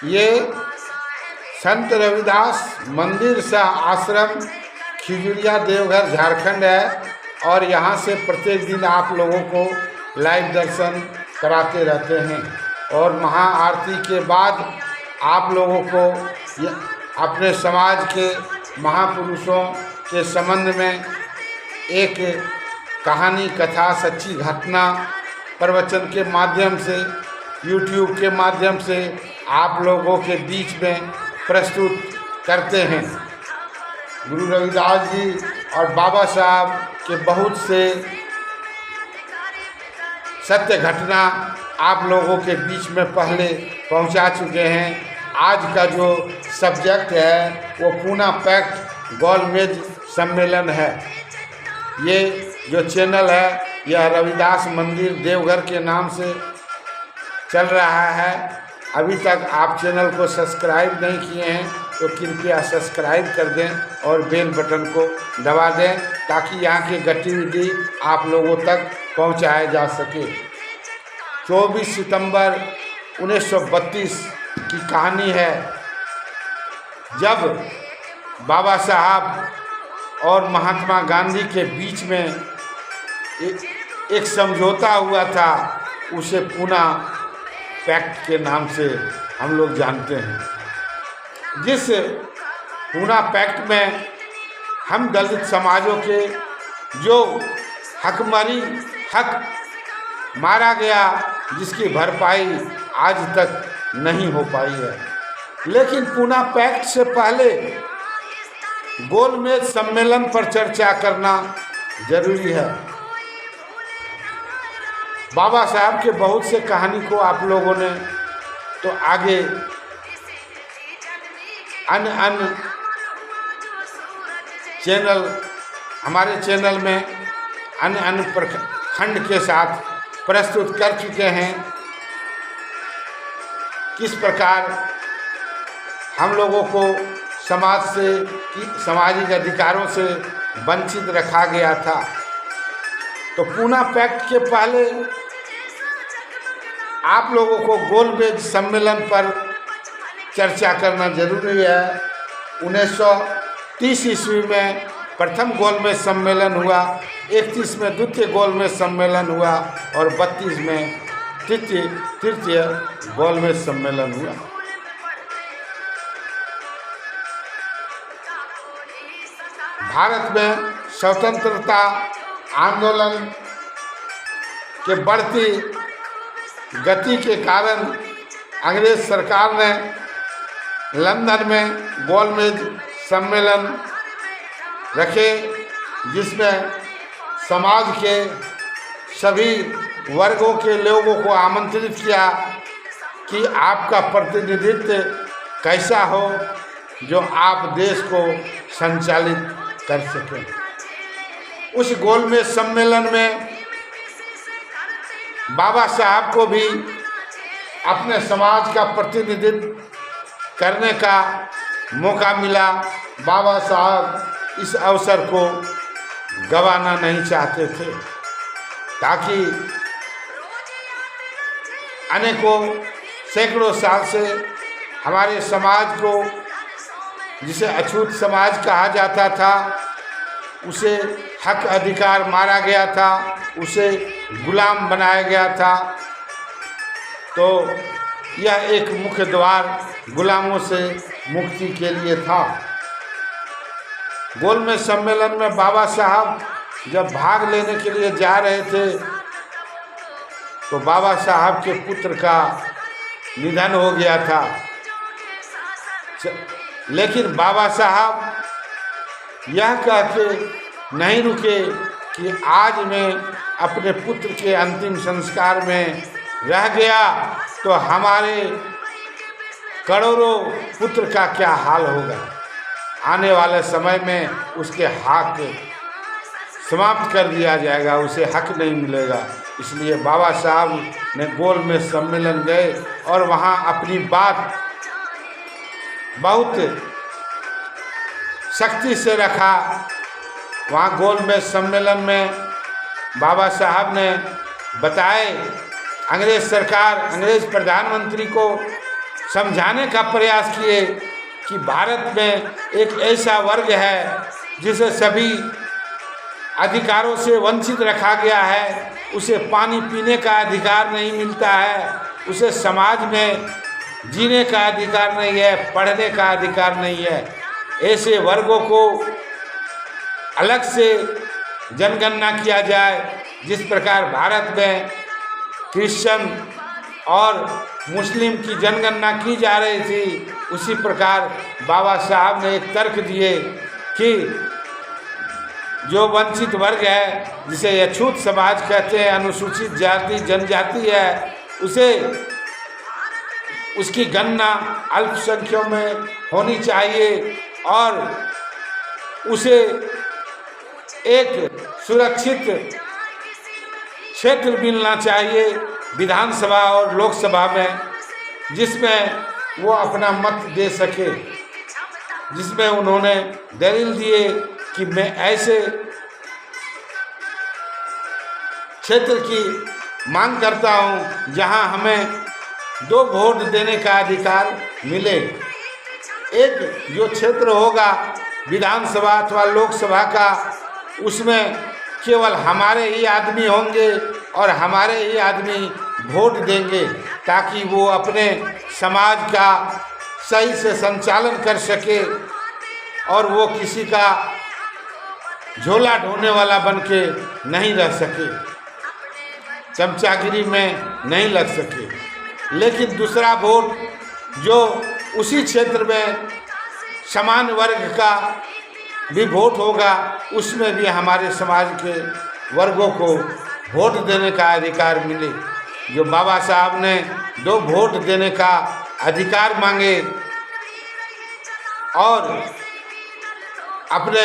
ये संत रविदास मंदिर सा आश्रम खिजुरिया देवघर झारखंड है और यहाँ से प्रत्येक दिन आप लोगों को लाइव दर्शन कराते रहते हैं। और महाआरती के बाद आप लोगों को अपने समाज के महापुरुषों के संबंध में एक कहानी कथा सच्ची घटना प्रवचन के माध्यम से YouTube के माध्यम से आप लोगों के बीच में प्रस्तुत करते हैं। गुरु रविदास जी और बाबा साहब के बहुत से सत्य घटना आप लोगों के बीच में पहले पहुंचा चुके हैं। आज का जो सब्जेक्ट है वो पूना पैक्ट गोलमेज सम्मेलन है। ये जो चैनल है यह रविदास मंदिर देवघर के नाम से चल रहा है। अभी तक आप चैनल को सब्सक्राइब नहीं किए हैं तो कृपया सब्सक्राइब कर दें और बेल बटन को दबा दें ताकि यहाँ की गतिविधि आप लोगों तक पहुँचाया जा सके। 24 सितंबर 1932 की कहानी है जब बाबा साहब और महात्मा गांधी के बीच में एक समझौता हुआ था। उसे पूना पैक्ट के नाम से हम लोग जानते हैं। जिस पूना पैक्ट में हम दलित समाजों के जो हक मारा गया जिसकी भरपाई आज तक नहीं हो पाई है। लेकिन पूना पैक्ट से पहले गोलमेज सम्मेलन पर चर्चा करना जरूरी है। बाबा साहब के बहुत से कहानी को आप लोगों ने तो आगे अन्य चैनल हमारे चैनल में अन्य प्रखंड के साथ प्रस्तुत कर चुके हैं। किस प्रकार हम लोगों को समाज से सामाजिक अधिकारों से वंचित रखा गया था। तो पूना पैक्ट के पहले आप लोगों को गोलमेज सम्मेलन पर चर्चा करना जरूरी है। 1930 ईस्वी में प्रथम गोलमेज सम्मेलन हुआ, 31 में द्वितीय गोलमेज सम्मेलन हुआ और 32 में तृतीय गोलमेज सम्मेलन हुआ। भारत में स्वतंत्रता आंदोलन के बढ़ती गति के कारण अंग्रेज सरकार ने लंदन में गोलमेज सम्मेलन रखे जिसमें समाज के सभी वर्गों के लोगों को आमंत्रित किया कि आपका प्रतिनिधित्व कैसा हो जो आप देश को संचालित कर सकें। उस गोलमेज सम्मेलन में बाबा साहब को भी अपने समाज का प्रतिनिधित्व करने का मौका मिला। बाबा साहब इस अवसर को गंवाना नहीं चाहते थे ताकि अनेकों सैकड़ों साल से हमारे समाज को जिसे अछूत समाज कहा जाता था उसे हक अधिकार मारा गया था, उसे गुलाम बनाया गया था। तो यह एक मुख्य द्वार गुलामों से मुक्ति के लिए था। गोलमेज सम्मेलन में बाबा साहब जब भाग लेने के लिए जा रहे थे तो बाबा साहब के पुत्र का निधन हो गया था। लेकिन बाबा साहब यह कह के नहीं रुके कि आज मैं अपने पुत्र के अंतिम संस्कार में रह गया तो हमारे करोड़ों पुत्र का क्या हाल होगा। आने वाले समय में उसके हक समाप्त कर दिया जाएगा, उसे हक नहीं मिलेगा। इसलिए बाबा साहब ने गोलमेज सम्मेलन गए और वहाँ अपनी बात बहुत सख्ती से रखा। वहाँ गोलमेज सम्मेलन में बाबा साहब ने बताए अंग्रेज सरकार, अंग्रेज प्रधानमंत्री को समझाने का प्रयास किए कि भारत में एक ऐसा वर्ग है जिसे सभी अधिकारों से वंचित रखा गया है, उसे पानी पीने का अधिकार नहीं मिलता है, उसे समाज में जीने का अधिकार नहीं है, पढ़ने का अधिकार नहीं है। ऐसे वर्गों को अलग से जनगणना किया जाए, जिस प्रकार भारत में क्रिश्चियन और मुस्लिम की जनगणना की जा रही थी, उसी प्रकार बाबा साहब ने एक तर्क दिए कि जो वंचित वर्ग है, जिसे अछूत समाज कहते हैं, अनुसूचित जाति जनजाति है, उसे उसकी गणना अल्पसंख्यकों में होनी चाहिए और उसे एक सुरक्षित क्षेत्र मिलना चाहिए विधानसभा और लोकसभा में, जिसमें वो अपना मत दे सके, जिसमें उन्होंने दलील दिए कि मैं ऐसे क्षेत्र की मांग करता हूं जहां हमें 2 वोट देने का अधिकार मिले। एक जो क्षेत्र होगा विधानसभा अथवा लोकसभा का, उसमें केवल हमारे ही आदमी होंगे और हमारे ही आदमी वोट देंगे, ताकि वो अपने समाज का सही से संचालन कर सके और वो किसी का झोला ढोने वाला बन के नहीं रह सके, चमचागिरी में नहीं लग सके। लेकिन दूसरा वोट जो उसी क्षेत्र में समान वर्ग का भी वोट होगा, उसमें भी हमारे समाज के वर्गों को वोट देने का अधिकार मिले। जो बाबा साहब ने 2 वोट देने का अधिकार मांगे और अपने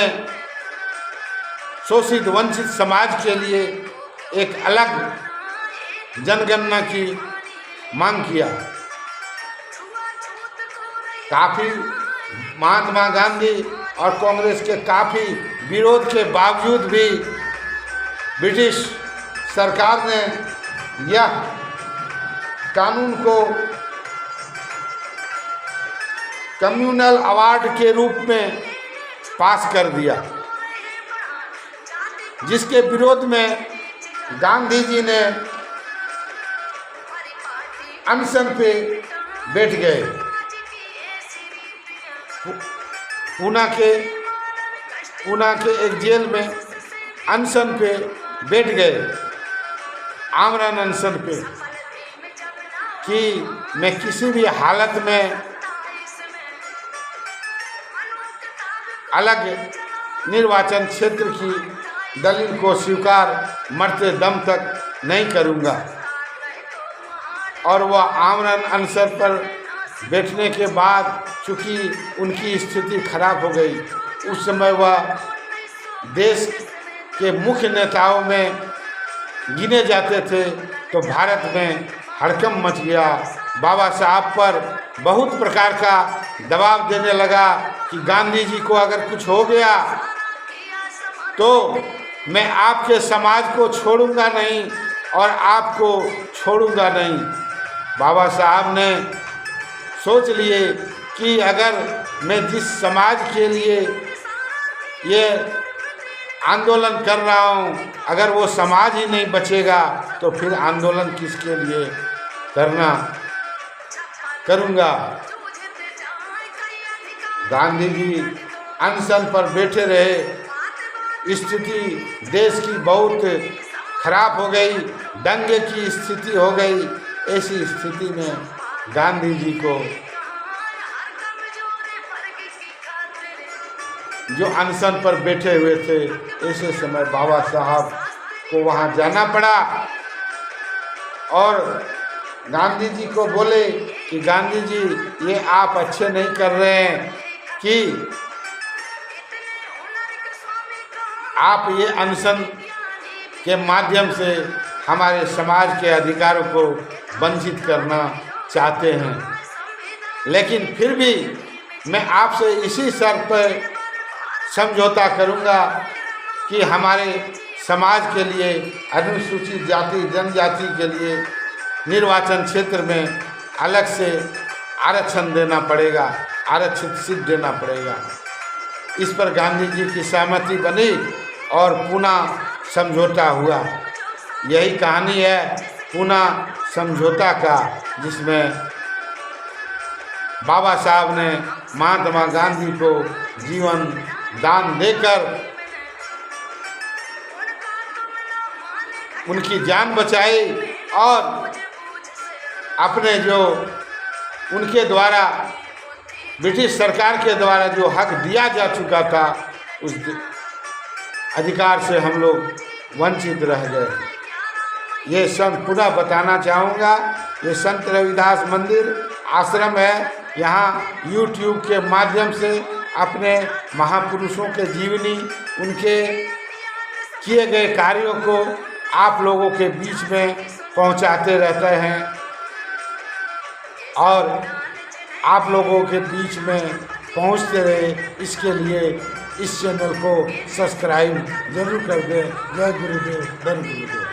शोषित वंचित समाज के लिए एक अलग जनगणना की मांग किया। काफ़ी महात्मा गांधी और कांग्रेस के काफ़ी विरोध के बावजूद भी ब्रिटिश सरकार ने यह कानून को कम्युनल अवार्ड के रूप में पास कर दिया, जिसके विरोध में गांधी जी ने अनशन पे बैठ गए। पूना के एक जेल में अनशन पे बैठ गए, आमरण अनशन पे, कि मैं किसी भी हालत में अलग निर्वाचन क्षेत्र की दलील को स्वीकार मरते दम तक नहीं करूंगा। और वह आमरण अनशन पर बैठने के बाद चूँकि उनकी स्थिति खराब हो गई, उस समय वह देश के मुख्य नेताओं में गिने जाते थे, तो भारत में हड़कंप मच गया। बाबा साहब पर बहुत प्रकार का दबाव देने लगा कि गांधी जी को अगर कुछ हो गया तो मैं आपके समाज को छोड़ूंगा नहीं और आपको छोड़ूंगा नहीं। बाबा साहब ने सोच लिए कि अगर मैं जिस समाज के लिए ये आंदोलन कर रहा हूँ, अगर वो समाज ही नहीं बचेगा तो फिर आंदोलन किसके लिए करूँगा। गांधी जी अनशन पर बैठे रहे, स्थिति देश की बहुत खराब हो गई, दंगे की स्थिति हो गई। ऐसी स्थिति में गांधी जी को जो अनशन पर बैठे हुए थे, ऐसे समय बाबा साहब को वहाँ जाना पड़ा और गांधी जी को बोले कि गांधी जी ये आप अच्छे नहीं कर रहे हैं कि आप ये अनशन के माध्यम से हमारे समाज के अधिकारों को वंचित करना चाहते हैं, लेकिन फिर भी मैं आपसे इसी शर्त पर समझौता करूंगा कि हमारे समाज के लिए, अनुसूचित जाति जनजाति के लिए निर्वाचन क्षेत्र में अलग से आरक्षण देना पड़ेगा, आरक्षित सीट देना पड़ेगा। इस पर गांधी जी की सहमति बनी और पूना समझौता हुआ। यही कहानी है पूना समझौता का, जिसमें बाबा साहब ने महात्मा गांधी को जीवन दान देकर उनकी जान बचाई और अपने जो उनके द्वारा ब्रिटिश सरकार के द्वारा जो हक दिया जा चुका था उस अधिकार से हम लोग वंचित रह गए। ये संत पुनः बताना चाहूँगा, ये संत रविदास मंदिर आश्रम है। यहाँ YouTube के माध्यम से अपने महापुरुषों के जीवनी, उनके किए गए कार्यों को आप लोगों के बीच में पहुँचाते रहते हैं और आप लोगों के बीच में पहुँचते रहे, इसके लिए इस चैनल को सब्सक्राइब जरूर कर दें। जय गुरुदेव, धन्य गुरुदेव।